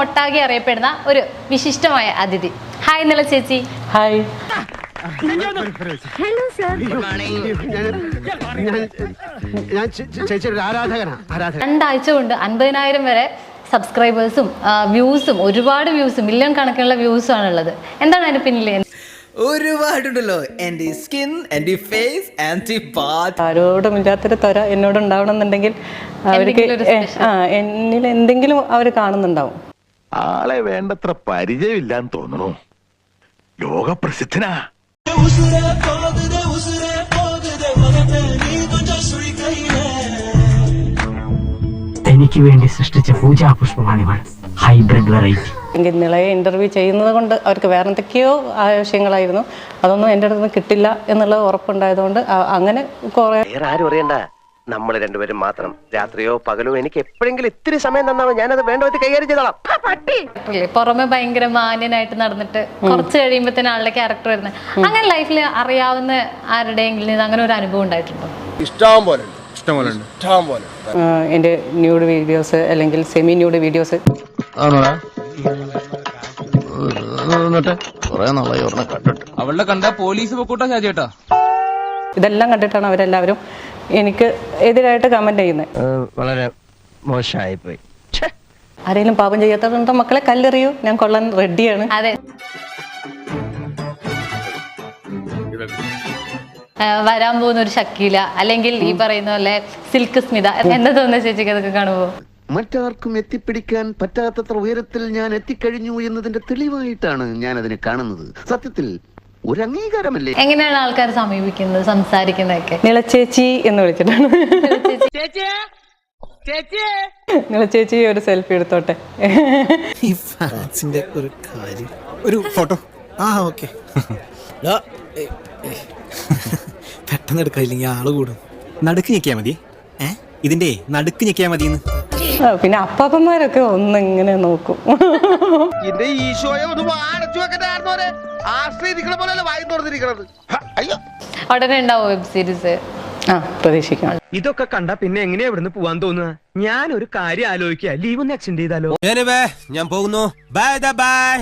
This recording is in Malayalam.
ഒട്ടാകെ അറിയപ്പെടുന്ന ഒരു വിശിഷ്ടമായ അതിഥി. ഹായ് നില ചേച്ചി. ഹായ്. Hello sir. ഞാൻ ചേച്ചിയുടെ ആരാധകനാ. 2 ആഴ്ച കൊണ്ട് 50,000 വരെ സബ്സ്ക്രൈബേഴ്സും വ്യൂസും, ഒരുപാട് വ്യൂസും, മില്യൺ കണക്കിനുള്ള വ്യൂസും ആണുള്ളത്. എന്താണ് അതിന് പിന്നിൽ? ഒരുപാടുണ്ടല്ലോ. എൻ്റെ സ്കിൻ, എൻ്റെ ഫേസ്, എൻ്റെ ബാത്ത്. ആരോടും ഇല്ലാത്തൊരു ത്വര എന്നോടുണ്ടാവണം എന്നുണ്ടെങ്കിൽ അവർക്ക് എന്നിൽ എന്തെങ്കിലും അവർ കാണുന്നുണ്ടാവും. ആളെ വേണ്ടത്ര പരിചയമില്ലാന്ന് തോന്നുന്നു. ലോകപ്രസിദ്ധനാ. എനിക്ക് വേണ്ടി സൃഷ്ടിച്ച പൂജാപുഷ്പമാണിവൾ. Hybrid variety. എങ്കിൽ നിളയെ ഇന്റർവ്യൂ ചെയ്യുന്നത് കൊണ്ട് അവർക്ക് വേറെ എന്തൊക്കെയോ ആവശ്യങ്ങളായിരുന്നു. അതൊന്നും എൻ്റെ അടുത്ത് നിന്ന് കിട്ടില്ല എന്നുള്ളത് ഉറപ്പുണ്ടായതുകൊണ്ട് അങ്ങനെ കുറെ. വേറെ ആരും അറിയണ്ട, നമ്മൾ രണ്ടുപേരും മാത്രം. രാത്രിയോ പകലോ എനിക്ക് എപ്പോഴെങ്കിലും ഇത്തിരി സമയം തന്നാമോ, ഞാനത് വേണ്ട വിധത്തിൽ കൈകാര്യം ചെയ്തോളാം. പുറമെ ഭയങ്കര മാന്യനായിട്ട് നടന്നിട്ട് കുറച്ച് കഴിയുമ്പോ തന്നെ ആളുടെ ക്യാരക്ടർ വരുന്നത്. അങ്ങനെ ലൈഫിൽ അറിയാവുന്ന ആരുടെയെങ്കിലും അങ്ങനെ ഒരു അനുഭവം ഉണ്ടായിട്ടുണ്ടോ? ഇഷ്ടം പോലെ എൻ്റെ ന്യൂഡ് വീഡിയോസ് അല്ലെങ്കിൽ സെമി ന്യൂഡ് വീഡിയോസ് അവളുടെ കണ്ട പോലീസ് പൊക്കൂട്ടാ ചേട്ടാ. ഇതെല്ലാം കണ്ടിട്ടാണ് അവരെല്ലാവരും എനിക്ക് എതിരായിട്ട് കമന്റ് ചെയ്യുന്നത്. വളരെ മോശമായി പോയി. ആരെങ്കിലും പാപം ചെയ്യാത്തതുണ്ടോ മക്കളെ, കല്ലെറിയൂ, ഞാൻ കൊള്ളാൻ റെഡിയാണ്. അതെ, വരാൻ പോകുന്ന ഒരു ഷക്കീല അല്ലെങ്കിൽ ഈ പറയുന്ന പോലെ സിൽക്ക് സ്മിത, എന്താ തോന്നുന്ന ചേച്ചിക്ക് അതൊക്കെ കാണുമ്പോ? മറ്റാർക്കും എത്തിപ്പിടിക്കാൻ പറ്റാത്തത്ര ഉയരത്തിൽ ഞാൻ എത്തിക്കഴിഞ്ഞു എന്നതിന്റെ തെളിവായിട്ടാണ് ഞാൻ അതിനെ കാണുന്നത്. സത്യത്തിൽ ഒരു അംഗീകാരമല്ലേ? എങ്ങനെയാണ് ആൾക്കാർ സമീപിക്കുന്നത്, സംസാരിക്കുന്നതൊക്കെ? നിളച്ചേച്ചി എന്ന് വിളിച്ചിട്ടാണ്. നിളച്ചേച്ചി ഒരു സെൽഫി എടുത്തോട്ടെ. ഒരു ഫോട്ടോ. ഓക്കെ. പെട്ടെന്ന് എടുക്കില്ലെങ്കിൽ ആള് കൂടും. നടുക്ക് ഞെക്കിയാ മതി. ഇതിന്റെ നടുക്ക് ഞെക്കിയാ മതി. പിന്നെ അപ്പാപ്പന്മാരൊക്കെ ഒന്നിങ്ങനെ നോക്കും. എന്റെ ഈശോയെ ഒന്ന് അടച്ചു വെക്കട്ടെ. ആശ്രയിരിക്കണ പോലെ വായി തുറന്നിരിക്കണത്. അയ്യോ, ഉടനെ ഉണ്ടാവും വെബ് സീരീസ്. പ്രതീക്ഷിക്കാം. ഇതൊക്കെ കണ്ട പിന്നെ എങ്ങനെയാ ഇവിടുന്ന് പോവാൻ തോന്നുക? ഞാൻ ഒരു കാര്യം ആലോചിക്കുക, ലീവ് ഒന്ന് എക്സ്റ്റെൻഡ് ചെയ്താലോ? ഞാൻ പോകുന്നു. Bye bye.